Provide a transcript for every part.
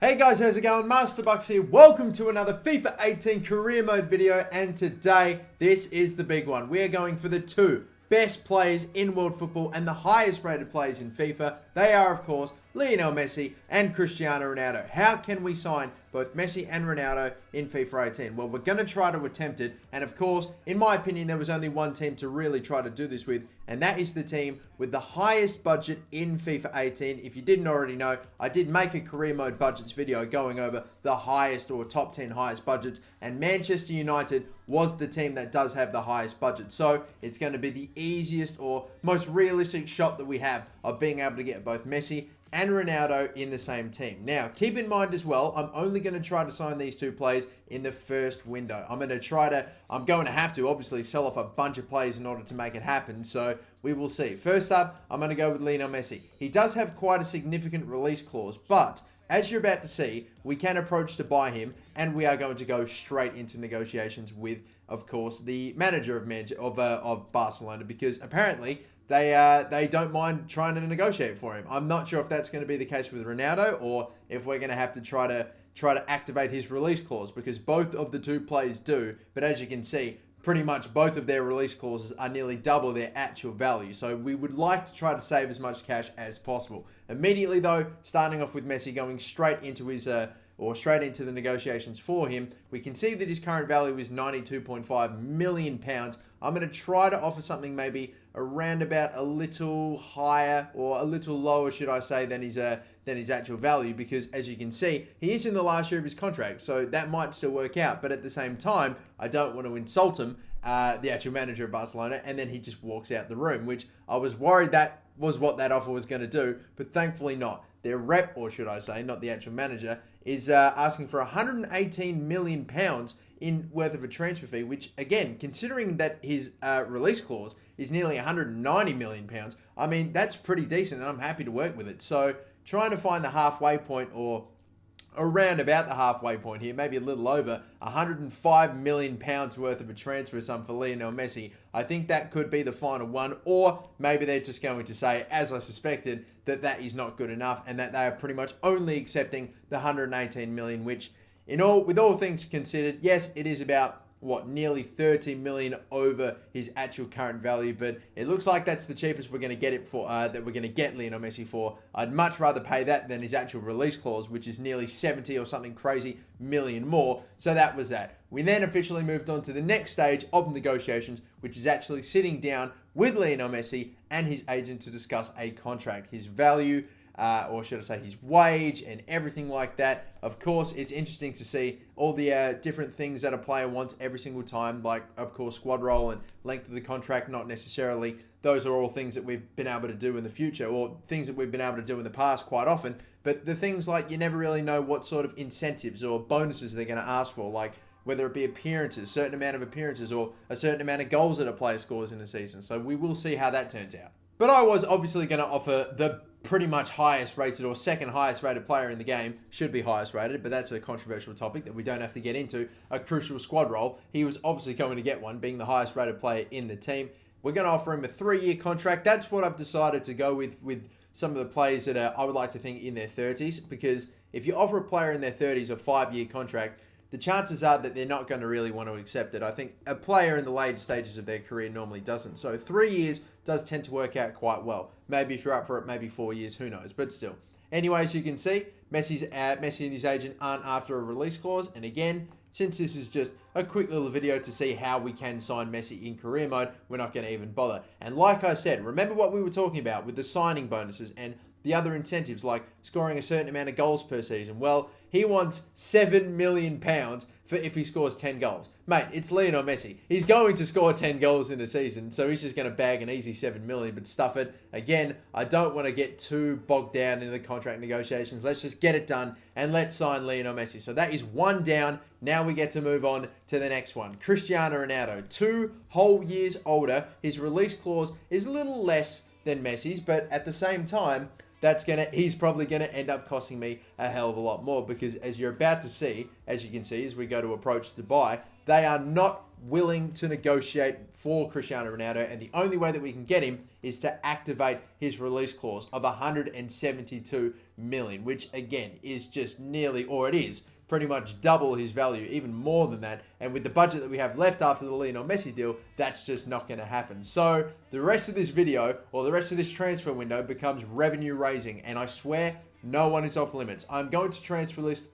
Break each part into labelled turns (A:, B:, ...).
A: Hey guys, how's it going? MasterBucks here. Welcome to another FIFA 18 career mode video, and today, this is the big one. We are going for the two best players in world football and the highest rated players in FIFA. They are, of course, Lionel Messi and Cristiano Ronaldo. How can we sign both Messi and Ronaldo in FIFA 18? Well, we're going to try to attempt it, and of course, in my opinion, there was only one team to really try to do this with, and that is the team with the highest budget in FIFA 18. If you didn't already know, I did make a career mode budgets video going over the highest or top 10 highest budgets, and Manchester United was the team that does have the highest budget. So it's going to be the easiest or most realistic shot that we have of being able to get both Messi and Ronaldo in the same team. Now, keep in mind as well, I'm only going to try to sign these two players in the first window. I'm going to have to obviously sell off a bunch of players in order to make it happen. So we will see. First up, I'm going to go with Lionel Messi. He does have quite a significant release clause, but as you're about to see, we can approach to buy him, and we are going to go straight into negotiations with, of course, the manager of Barcelona, because apparently they don't mind trying to negotiate for him. I'm not sure if that's going to be the case with Ronaldo, or if we're going to have to try to activate his release clause, because both of the two players do. But as you can see, pretty much both of their release clauses are nearly double their actual value. So we would like to try to save as much cash as possible. Immediately though, starting off with Messi, going straight into his straight into the negotiations for him, we can see that his current value is £92.5 million. I'm going to try to offer something maybe around about a little higher, or a little lower, should I say, than his actual value, because as you can see, he is in the last year of his contract, so that might still work out. But at the same time, I don't want to insult him, the actual manager of Barcelona, and then he just walks out the room, which I was worried that was what that offer was going to do, but thankfully not. Their rep, or should I say, not the actual manager, is asking for £118 million in worth of a transfer fee, which again, considering that his release clause is nearly £190 million, I mean, that's pretty decent, and I'm happy to work with it. So trying to find the halfway point, or around about the halfway point here, maybe a little over, £105 million worth of a transfer sum for Lionel Messi. I think that could be the final one, or maybe they're just going to say, as I suspected, that that is not good enough, and that they are pretty much only accepting the £118 million, which, with all things considered, yes, it is about nearly 30 million over his actual current value, but it looks like that's the cheapest we're going to get it for, that we're going to get Lionel Messi for. I'd much rather pay that than his actual release clause, which is nearly 70 or something crazy million more. So that was that. We then officially moved on to the next stage of negotiations, which is actually sitting down with Lionel Messi and his agent to discuss a contract, his value, or should I say his wage, and everything like that. Of course, it's interesting to see all the different things that a player wants every single time, like, of course, squad role and length of the contract, not necessarily. Those are all things that we've been able to do in the future, or things that we've been able to do in the past quite often. But the things like, you never really know what sort of incentives or bonuses they're going to ask for, like whether it be appearances, a certain amount of appearances, or a certain amount of goals that a player scores in a season. So we will see how that turns out. But I was obviously going to offer the pretty much highest rated, or second highest rated player in the game, should be highest rated, but that's a controversial topic that we don't have to get into, a crucial squad role. He was obviously going to get one, being the highest rated player in the team. We're going to offer him a 3-year contract. That's what I've decided to go with some of the players that are, I would like to think, in their 30s, because if you offer a player in their 30s a 5-year contract, the chances are that they're not going to really want to accept it. I think a player in the later stages of their career normally doesn't. So 3 years does tend to work out quite well. Maybe if you're up for it, maybe 4 years, who knows, but still. Anyways, you can see Messi and his agent aren't after a release clause. And again, since this is just a quick little video to see how we can sign Messi in career mode, we're not going to even bother. And like I said, remember what we were talking about with the signing bonuses and the other incentives, like scoring a certain amount of goals per season. Well, he wants £7 million for if he scores 10 goals. Mate, it's Lionel Messi. He's going to score 10 goals in a season, so he's just going to bag an easy $7 million, but stuff it. Again, I don't want to get too bogged down in the contract negotiations. Let's just get it done, and let's sign Lionel Messi. So that is one down. Now we get to move on to the next one. Cristiano Ronaldo, 2 whole years older. His release clause is a little less than Messi's, but at the same time, he's probably gonna end up costing me a hell of a lot more, because as you're about to see, as you can see, as we go to approach to buy, they are not willing to negotiate for Cristiano Ronaldo, and the only way that we can get him is to activate his release clause of £172 million, which again is just nearly, or it is pretty much double his value, even more than that. And with the budget that we have left after the Lionel Messi deal, that's just not going to happen. So the rest of this video, or the rest of this transfer window, becomes revenue raising. And I swear, no one is off limits. I'm going to transfer list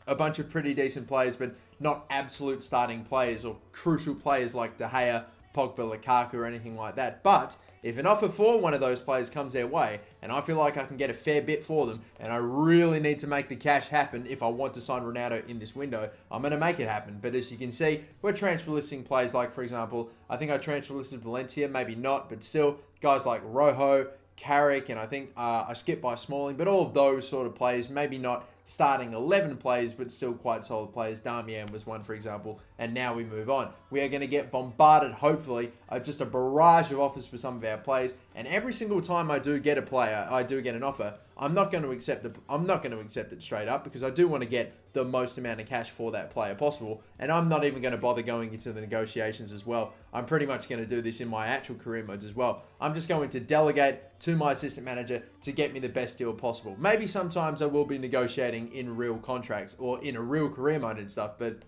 A: a bunch of pretty decent players, but not absolute starting players or crucial players like De Gea, Pogba, Lukaku, or anything like that. But if an offer for one of those players comes their way, and I feel like I can get a fair bit for them, and I really need to make the cash happen if I want to sign Ronaldo in this window, I'm going to make it happen. But as you can see, we're transfer listing players like, for example, I think I transfer listed Valencia, maybe not, but still, guys like Rojo, Carrick, and I think I skipped by Smalling, but all of those sort of players, maybe not starting 11 players, but still quite solid players. Darmian was one, for example, and now we move on. We are going to get bombarded, hopefully, just a barrage of offers for some of our players, and every single time I do get a player, I do get an offer, I'm not going to accept it straight up, because I do want to get the most amount of cash for that player possible, and I'm not even going to bother going into the negotiations as well. I'm pretty much going to do this in my actual career modes as well. I'm just going to delegate to my assistant manager to get me the best deal possible. Maybe sometimes I will be negotiating in real contracts or in a real career mode and stuff, but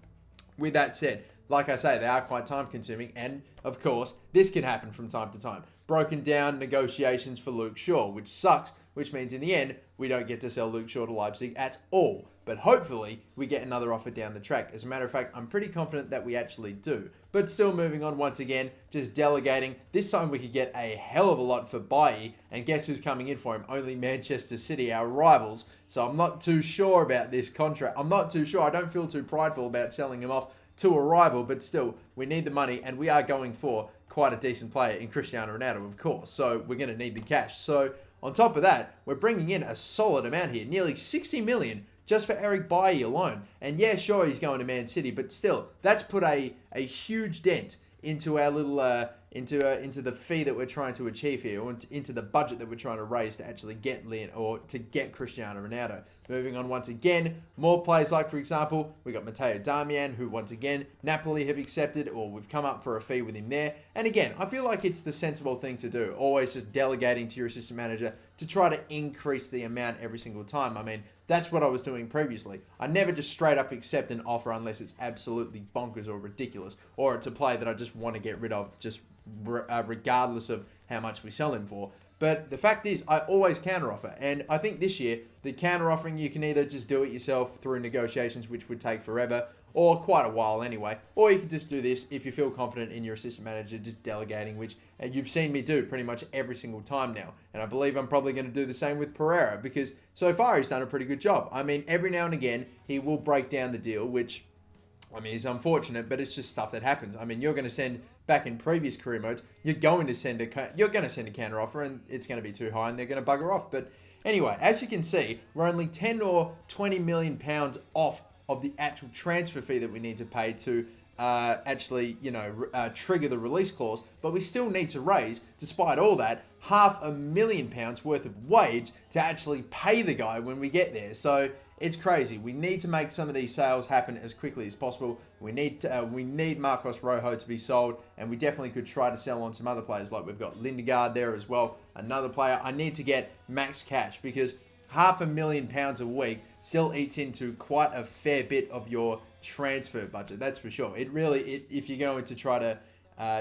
A: with that said, like I say, they are quite time consuming, and of course, this can happen from time to time. Broken down negotiations for Luke Shaw, which sucks, which means in the end, we don't get to sell Luke Shaw to Leipzig at all. But hopefully, we get another offer down the track. As a matter of fact, I'm pretty confident that we actually do. But still moving on once again, just delegating. This time we could get a hell of a lot for Bailly. And guess who's coming in for him? Only Manchester City, our rivals. So I'm not too sure about this contract. I'm not too sure. I don't feel too prideful about selling him off to a rival. But still, we need the money, and we are going for quite a decent player in Cristiano Ronaldo, of course. So we're going to need the cash. So on top of that, we're bringing in a solid amount here. Nearly 60 million just for Eric Bailly alone. And yeah, sure, he's going to Man City, but still, that's put a huge dent into our little into the fee that we're trying to achieve here, or into the budget that we're trying to raise to actually get Cristiano Ronaldo. Moving on once again, more players like, for example, we got Matteo Darmian, who once again Napoli have accepted, or we've come up for a fee with him there. And again, I feel like it's the sensible thing to do, always just delegating to your assistant manager to try to increase the amount every single time. I mean, that's what I was doing previously. I never just straight up accept an offer unless it's absolutely bonkers or ridiculous, or it's a player that I just want to get rid of, just regardless of how much we sell him for. But the fact is, I always counteroffer, and I think this year, the counteroffering, you can either just do it yourself through negotiations, which would take forever, or quite a while anyway, or you can just do this if you feel confident in your assistant manager, just delegating, which you've seen me do pretty much every single time now. And I believe I'm probably going to do the same with Pereira, because so far he's done a pretty good job. I mean, every now and again, he will break down the deal, which, I mean, is unfortunate, but it's just stuff that happens. I mean, you're going to send, back in previous career modes, you're going to send a counter offer, and it's going to be too high, and they're going to bugger off. But anyway, as you can see, we're only 10 or 20 million pounds off of the actual transfer fee that we need to pay to actually, trigger the release clause. But we still need to raise, despite all that, £500,000 worth of wage to actually pay the guy when we get there. So it's crazy. We need to make some of these sales happen as quickly as possible. We need Marcos Rojo to be sold, and we definitely could try to sell on some other players. Like we've got Lindegaard there as well, another player. I need to get max cash, because £500,000 a week still eats into quite a fair bit of your transfer budget. That's for sure. If you're going to try to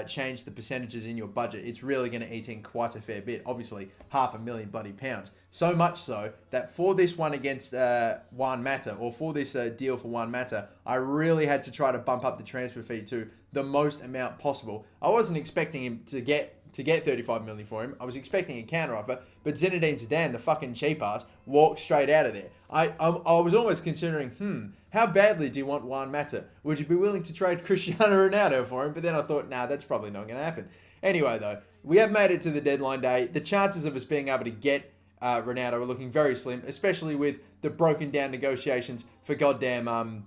A: change the percentages in your budget, it's really going to eat in quite a fair bit. Obviously, £500,000 bloody pounds. So much so that for this one against Juan Mata, or for this deal for Juan Mata, I really had to try to bump up the transfer fee to the most amount possible. I wasn't expecting him to get 35 million for him. I was expecting a counter offer, but Zinedine Zidane, the fucking cheap ass, walked straight out of there. I was almost considering, how badly do you want Juan Mata? Would you be willing to trade Cristiano Ronaldo for him? But then I thought, nah, that's probably not going to happen. Anyway, though, we have made it to the deadline day. The chances of us being able to get Ronaldo are looking very slim, especially with the broken down negotiations for goddamn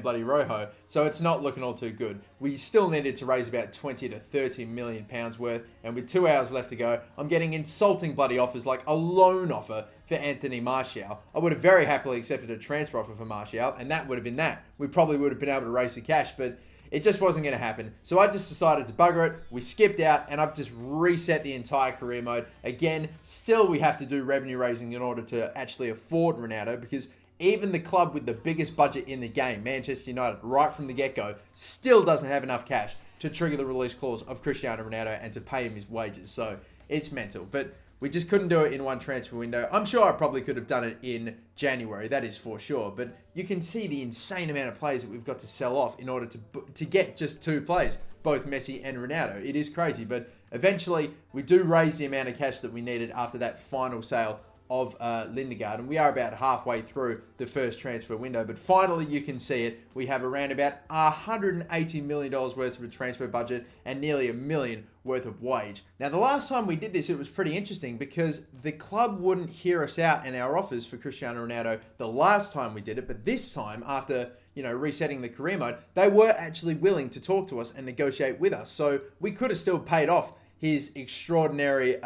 A: bloody Rojo. So it's not looking all too good. We still needed to raise about 20 to 30 million pounds worth, and with 2 hours left to go, I'm getting insulting bloody offers, like a loan offer for Anthony Martial. I would have very happily accepted a transfer offer for Martial, and that would have been that. We probably would have been able to raise the cash, but it just wasn't going to happen. So I just decided to bugger it. We skipped out, and I've just reset the entire career mode. Again, still we have to do revenue raising in order to actually afford Ronaldo, because even the club with the biggest budget in the game, Manchester United, right from the get-go, still doesn't have enough cash to trigger the release clause of Cristiano Ronaldo and to pay him his wages. So it's mental. But we just couldn't do it in one transfer window. I'm sure I probably could have done it in January, that is for sure. But you can see the insane amount of players that we've got to sell off in order to get just 2 players, both Messi and Ronaldo. It is crazy, but eventually we do raise the amount of cash that we needed after that final sale of Lindegaard, and we are about halfway through the first transfer window, but finally you can see it. We have around about $180 million worth of a transfer budget and nearly $1 million worth of wage. Now, the last time we did this, it was pretty interesting because the club wouldn't hear us out in our offers for Cristiano Ronaldo the last time we did it, but this time, after resetting the career mode, they were actually willing to talk to us and negotiate with us. So we could have still paid off his extraordinary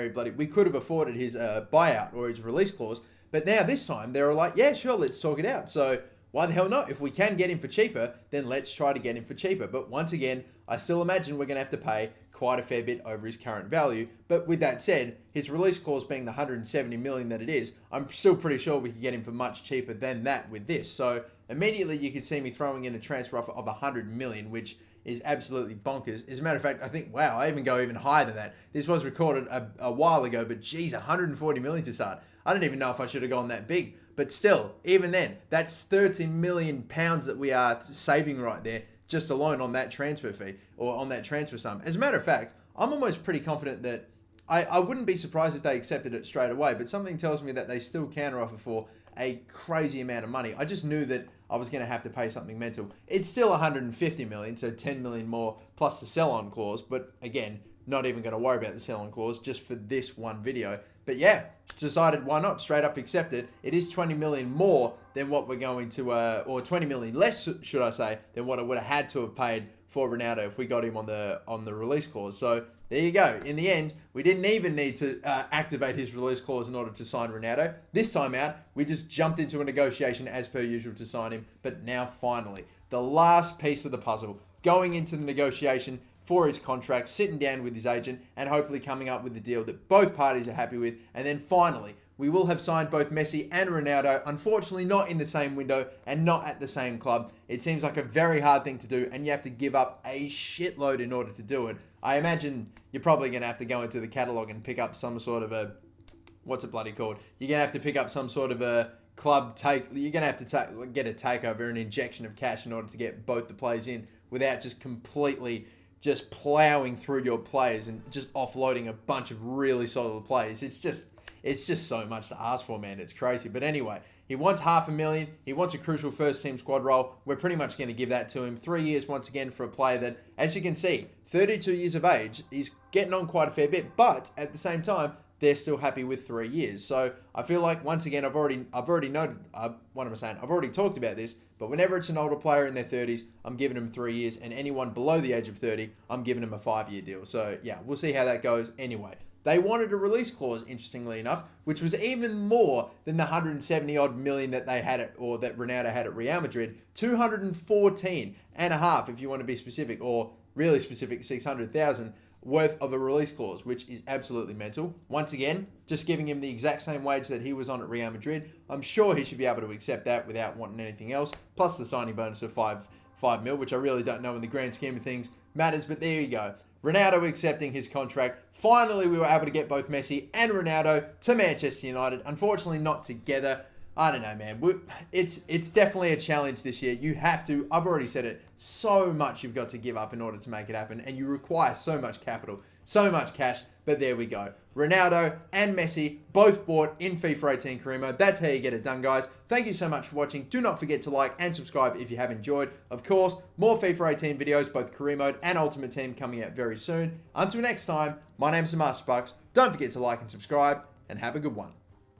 A: bloody, we could have afforded his buyout or his release clause, but now this time they were like, yeah, sure, let's talk it out. So why the hell not? If we can get him for cheaper, then let's try to get him for cheaper. But once again, I still imagine we're going to have to pay quite a fair bit over his current value. But with that said, his release clause being the 170 million that it is, I'm still pretty sure we could get him for much cheaper than that with this. So immediately you could see me throwing in a transfer offer of 100 million, which is absolutely bonkers. As a matter of fact, I think, wow, I even go even higher than that. This was recorded a while ago, but geez, 140 million to start. I don't even know if I should have gone that big. But still, even then, that's 13 million pounds that we are saving right there, just alone on that transfer fee, or on that transfer sum. As a matter of fact, I'm almost pretty confident that I wouldn't be surprised if they accepted it straight away, but something tells me that they still counteroffer for a crazy amount of money. I just knew that I was going to have to pay something mental. It's still 150 million, so 10 million more plus the sell-on clause, but again, not even going to worry about the sell-on clause just for this one video. But yeah, decided why not, straight up accept it. It is 20 million more than what we're going to, or 20 million less, should I say, than what I would have had to have paid for Ronaldo if we got him on the release clause. So there you go. In the end, we didn't even need to activate his release clause in order to sign Ronaldo. This time out, we just jumped into a negotiation as per usual to sign him. But now finally, the last piece of the puzzle, going into the negotiation for his contract, sitting down with his agent, and hopefully coming up with a deal that both parties are happy with. And then finally, we will have signed both Messi and Ronaldo, unfortunately not in the same window and not at the same club. It seems like a very hard thing to do, and you have to give up a shitload in order to do it. I imagine you're probably going to have to go into the catalogue and pick up some sort of a, what's it bloody called? You're going to have to pick up some sort of a club take, you're going to have to get a takeover, an injection of cash in order to get both the players in without just completely just plowing through your players and just offloading a bunch of really solid players. It's just so much to ask for, man. It's crazy. But anyway, he wants $500,000. He wants a crucial first-team squad role. We're pretty much going to give that to him. 3 years, once again, for a player that, as you can see, 32 years of age. He's getting on quite a fair bit. But at the same time, they're still happy with 3 years. So I feel like, once again, I've already noted, what am I saying? I've already talked about this. But whenever it's an older player in their 30s, I'm giving them 3 years. And anyone below the age of 30, I'm giving them a 5-year deal. So yeah, we'll see how that goes anyway. They wanted a release clause, interestingly enough, which was even more than the 170 odd million that they had or that Ronaldo had at Real Madrid. 214 and a half, if you want to be specific, or really specific, 600,000 worth of a release clause, which is absolutely mental. Once again, just giving him the exact same wage that he was on at Real Madrid. I'm sure he should be able to accept that without wanting anything else, plus the signing bonus of 5 mil, which I really don't know in the grand scheme of things matters, but there you go. Ronaldo accepting his contract. Finally, we were able to get both Messi and Ronaldo to Manchester United. Unfortunately, not together. I don't know, man. It's definitely a challenge this year. You have to, I've already said it, so much you've got to give up in order to make it happen. And you require so much capital, so much cash. But there we go. Ronaldo and Messi both bought in FIFA 18 career mode. That's how you get it done, guys. Thank you so much for watching. Do not forget to like and subscribe if you have enjoyed. Of course, more FIFA 18 videos, both career mode and Ultimate Team, coming out very soon. Until next time, my name's MasterBucks. Don't forget to like and subscribe, and have a good one.